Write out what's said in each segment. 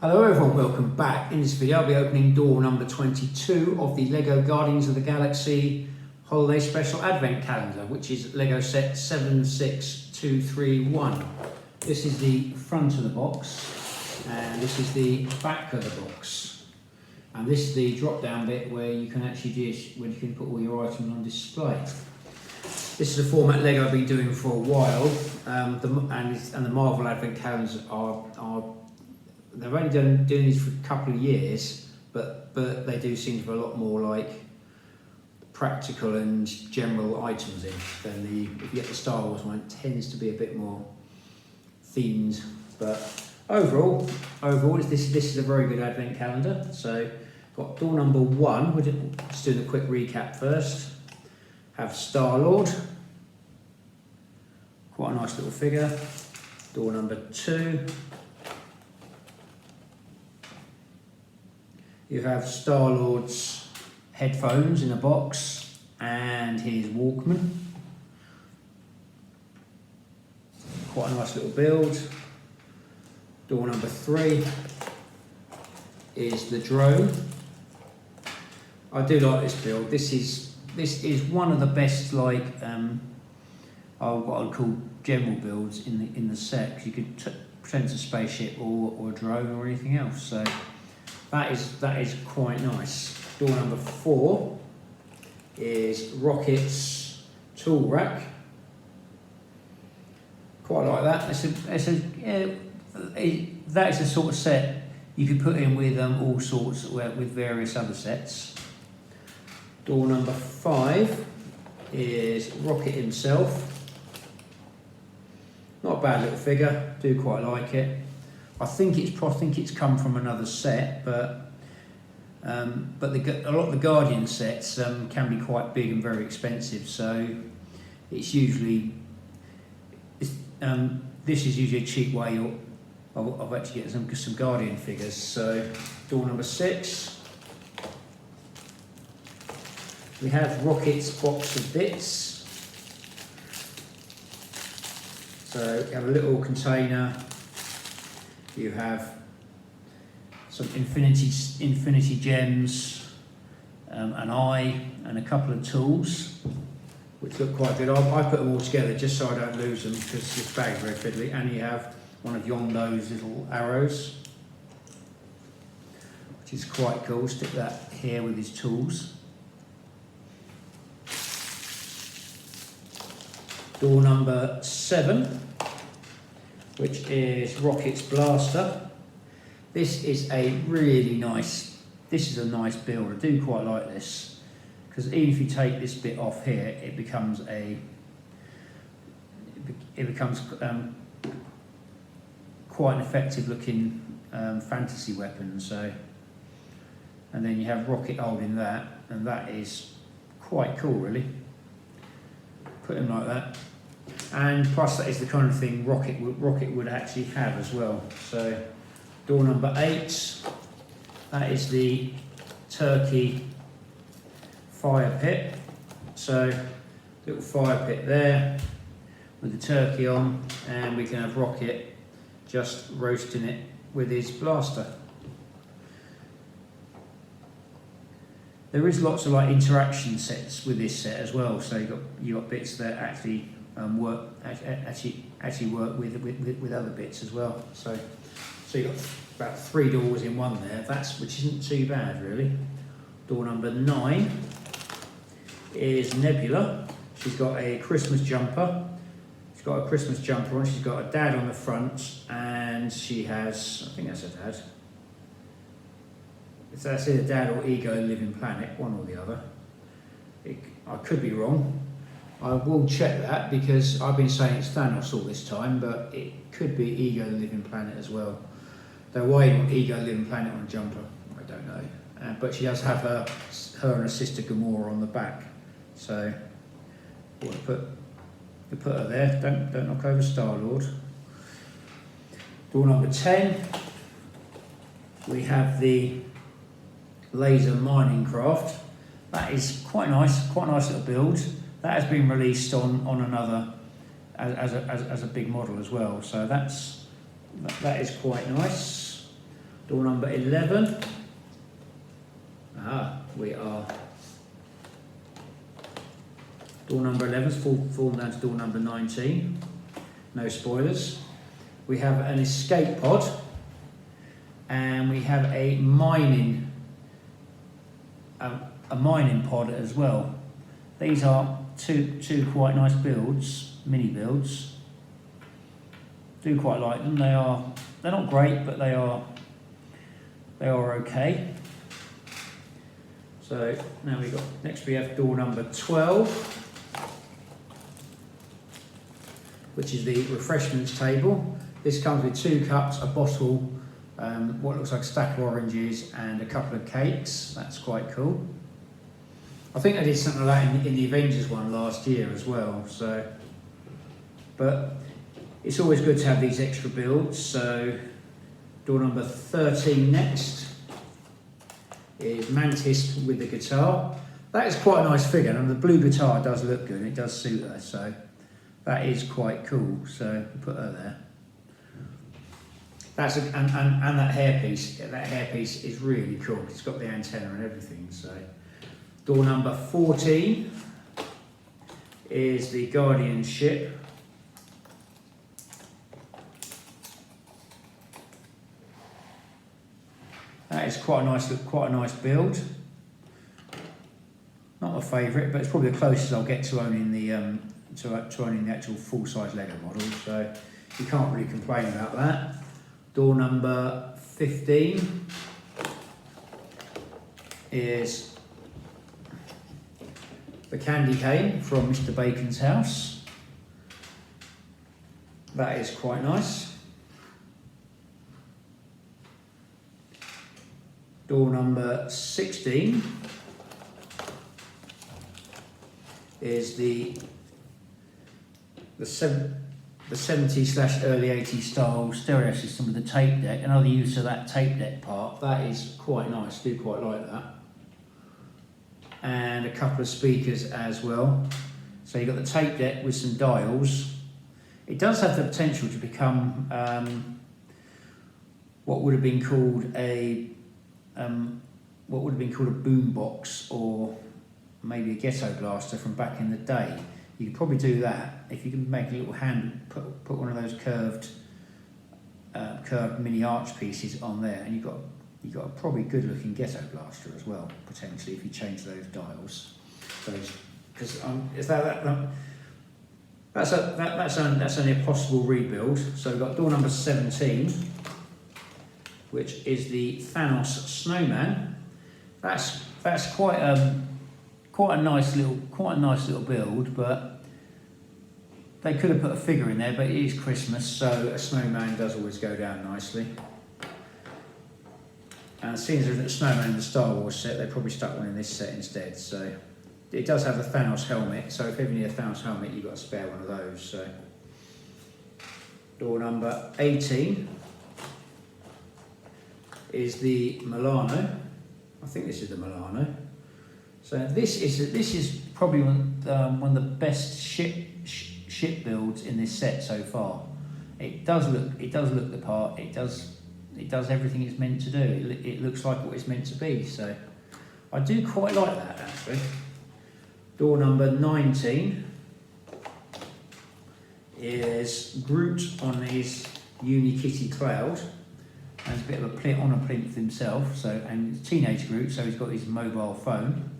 Hello everyone, welcome back. In this video I'll be opening door number 22 of the LEGO Guardians of the Galaxy Holiday Special Advent Calendar, which is LEGO set 76231. This is the front of the box and this is the back of the box. And this is the drop down bit where you can actually put all your items on display. This is a format LEGO have been doing for a while, and the Marvel Advent Calendars they've only doing these for a couple of years, but they do seem to be a lot more like practical and general items in than if you get the Star Wars one, it tends to be a bit more themed. But overall, this is a very good Advent calendar. So got door number 1. We're just doing a quick recap first. Have Star-Lord, quite a nice little figure. Door number 2. You have Star-Lord's headphones in a box and his Walkman. Quite a nice little build. Door number 3 is the drone. I do like this build. This is one of the best what I'd call general builds in the set, because you could pretend it's a spaceship or a drone or anything else. So that is quite nice. Door number 4 is Rocket's tool rack. Quite like that. That is the sort of set you could put in with all sorts with various other sets. Door number 5 is Rocket himself. Not a bad little figure. Do quite like it. I think it's come from another set, but a lot of the Guardian sets can be quite big and very expensive. So it's usually this is usually a cheap way of actually getting some Guardian figures. So door number 6, we have Rocket's box of bits. So you have a little container. You have some infinity gems, an eye, and a couple of tools, which look quite good. I put them all together just so I don't lose them, because this bag's very fiddly. And you have one of Yondo's little arrows, which is quite cool. Stick that here with his tools. Door number 7. Which is Rocket's blaster. This is a nice build. I do quite like this, because even if you take this bit off here, it becomes quite an effective looking fantasy weapon. So, and then you have Rocket holding that, and that is quite cool, really. Put him like that. And plus that is the kind of thing Rocket would actually have as well. So door number 8, that is the turkey fire pit. So little fire pit there with the turkey on, and we can have Rocket just roasting it with his blaster. There is lots of interaction sets with this set as well. So you got bits that actually work with other bits as well. So you've got about 3 doors in one there, which isn't too bad really. Door number 9 is Nebula. She's got a Christmas jumper. She's got a Christmas jumper on. She's got a dad on the front, and she has, I think that's her dad. That's either dad or Ego Living Planet, one or the other. I could be wrong. I will check that, because I've been saying it's Thanos all this time, but it could be Ego the Living Planet as well. Though why you want Ego Living Planet on a jumper, I don't know. But she does have her and her sister Gamora on the back. So we'll put her there. Don't knock over Star-Lord. Door number 10. We have the laser mining craft. That is quite nice little build. That has been released on another as a big model as well, so that is quite nice. Door number 11. We are door number 11's fallen down to door number 19. No spoilers. We have an escape pod, and we have a mining pod as well. These are two quite nice builds, mini builds. Do quite like them. They're not great, but they are okay. So now next we have door number 12, which is the refreshments table. This comes with 2 cups, a bottle, what looks like a stack of oranges, and a couple of cakes. That's quite cool. I think I did something like that in the Avengers one last year as well. So, but it's always good to have these extra builds. So door number 13 next is Mantis with the guitar. That is quite a nice figure, and the blue guitar does look good, and it does suit her, so that is quite cool. So put her there. That's and that hairpiece is really cool. It's got the antenna and everything. So door number 14 is the Guardian ship. That is quite a nice build. Not my favourite, but it's probably the closest I'll get to owning the actual full-size Lego model. So you can't really complain about that. Door number 15 is the candy cane from Mr. Bacon's house. That is quite nice. Door number 16 is the 70s/early 80s style stereo system with the tape deck. Another use of that tape deck part. That is quite nice. Do quite like that. And a couple of speakers as well. So you've got the tape deck with some dials. It does have the potential to become what would have been called a boom box, or maybe a ghetto blaster from back in the day. You could probably do that if you can make a little hand, put one of those curved mini arch pieces on there, and you've got a probably good looking ghetto blaster as well, potentially, if you change those dials. Because that's only a possible rebuild. So we've got door number 17, which is the Thanos snowman. That's quite a nice little build, but they could have put a figure in there, but it is Christmas, so a snowman does always go down nicely. And seeing as there's a snowman in the Star Wars set, they probably stuck one in this set instead. So it does have the Thanos helmet, so if you ever need a Thanos helmet, you've got to spare one of those. So door number 18 is the Milano. I think this is the Milano. So this is probably one of the best ship builds in this set so far. It does look the part. It does everything it's meant to do. It looks like what it's meant to be. So I do quite like that, actually. Door number 19 is Groot on his Unikitty cloud. And a bit of a plinth himself. So, and teenage Groot, so he's got his mobile phone.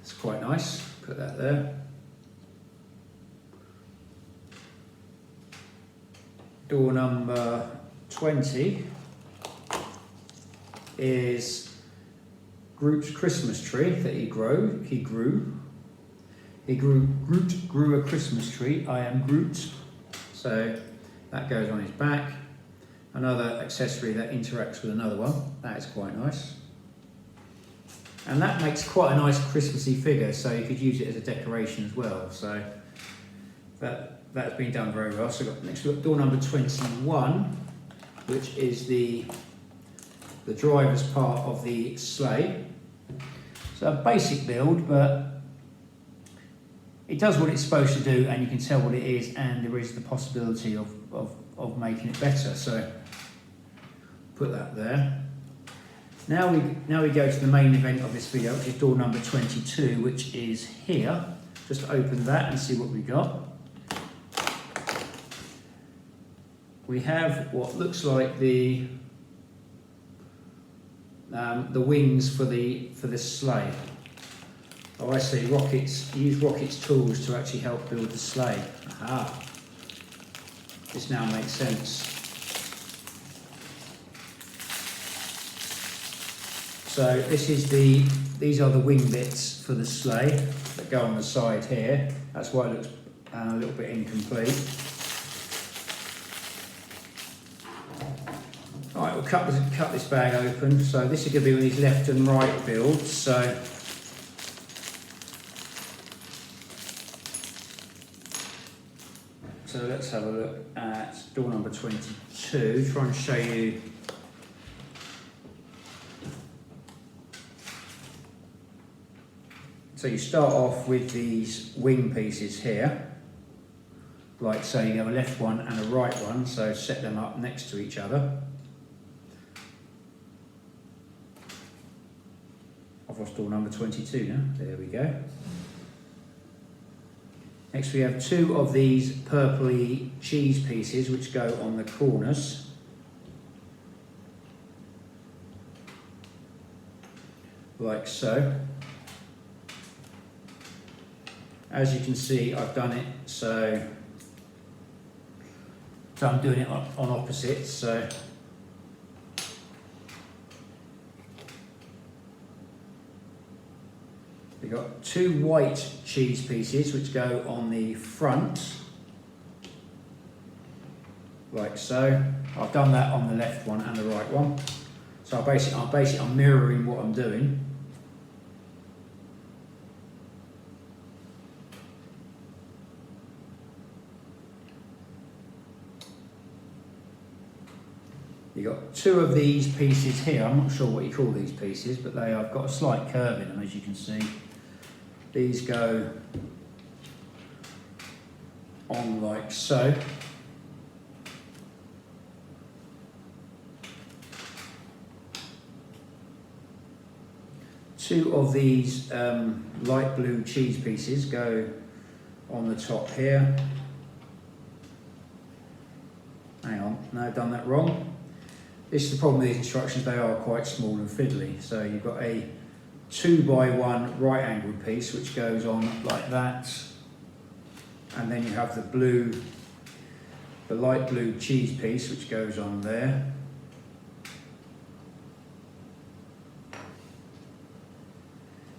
It's quite nice. Put that there. Door number 20 is Groot's Christmas tree that he grew. Groot grew a Christmas tree. I am Groot. So that goes on his back. Another accessory that interacts with another one. That is quite nice. And that makes quite a nice Christmassy figure, so you could use it as a decoration as well. So that's been done very well. So next we've got door number 21, which is the driver's part of the sleigh. So a basic build, but it does what it's supposed to do, and you can tell what it is, and there is the possibility of making it better. So put that there. Now we go to the main event of this video, which is door number 22, which is here. Just open that and see what we got. We have what looks like the wings for the sleigh. Oh, I see. Use Rocket's tools to actually help build the sleigh. Aha! This now makes sense. So these are the wing bits for the sleigh that go on the side here. That's why it looks a little bit incomplete. Alright, we'll cut this bag open. So this is going to be with these left and right builds. So let's have a look at door number 22. Try and show you. So you start off with these wing pieces here, like so you have a left one and a right one, so set them up next to each other. I've lost door number 22 now, there we go. Next we have two of these purpley cheese pieces which go on the corners. Like so. As you can see, I've done it so I'm doing it on opposites. So we've got two white cheese pieces which go on the front, like so. I've done that on the left one and the right one. So I'm mirroring what I'm doing. You've got two of these pieces here. I'm not sure what you call these pieces, but I've got a slight curve in them, as you can see. These go on like so. Two of these light blue cheese pieces go on the top here. Hang on, no, I've done that wrong. This is the problem with these instructions, they are quite small and fiddly. So you've got a 2x1 right angled piece which goes on like that. And then you have the light blue cheese piece which goes on there.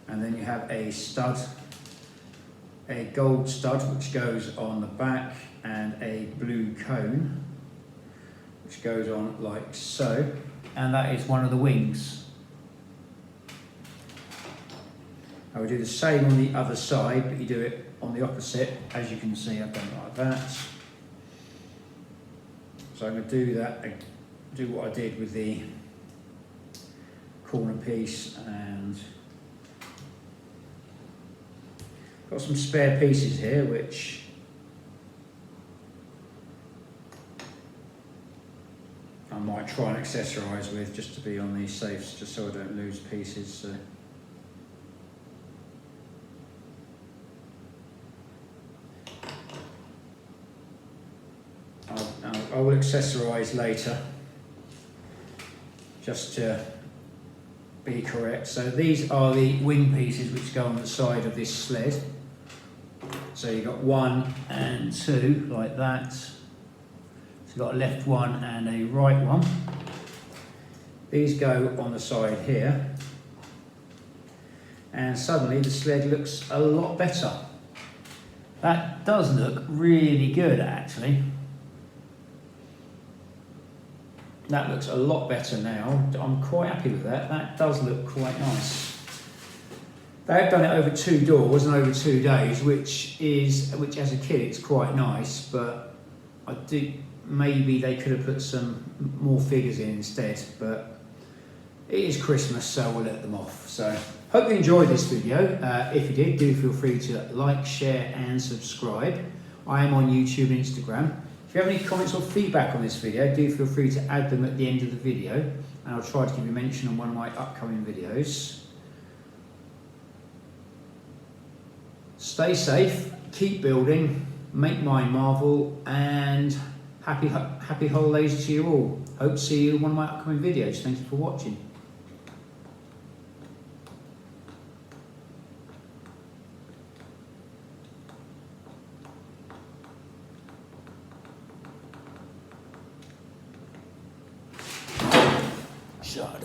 And then you have a stud, a gold stud which goes on the back, and a blue cone which goes on like so, and that is one of the wings. I will do the same on the other side, but you do it on the opposite. As you can see, I've done it like that. So I'm going to do that, do what I did with the corner piece, and got some spare pieces here which I might try and accessorise with, just to be on these safes, just so I don't lose pieces. So. I will accessorise later, just to be correct. So these are the wing pieces which go on the side of this sled. So you've got 1 and 2 like that. So you've got a left one and a right one. These go on the side here. And suddenly the sled looks a lot better. That does look really good, actually. That looks a lot better now. I'm quite happy with that. That does look quite nice. They have done it over 2 doors and over 2 days, which as a kid it's quite nice, but I do maybe they could have put some more figures in instead, but it is Christmas, so we'll let them off. So hope you enjoyed this video. If you did, do feel free to like, share and subscribe. I am on YouTube and Instagram. If you have any comments or feedback on this video, do feel free to add them at the end of the video, and I'll try to give you a mention on one of my upcoming videos. Stay safe, keep building, make mine marvel, and happy holidays to you all. Hope to see you in one of my upcoming videos. Thank you for watching. Shut up.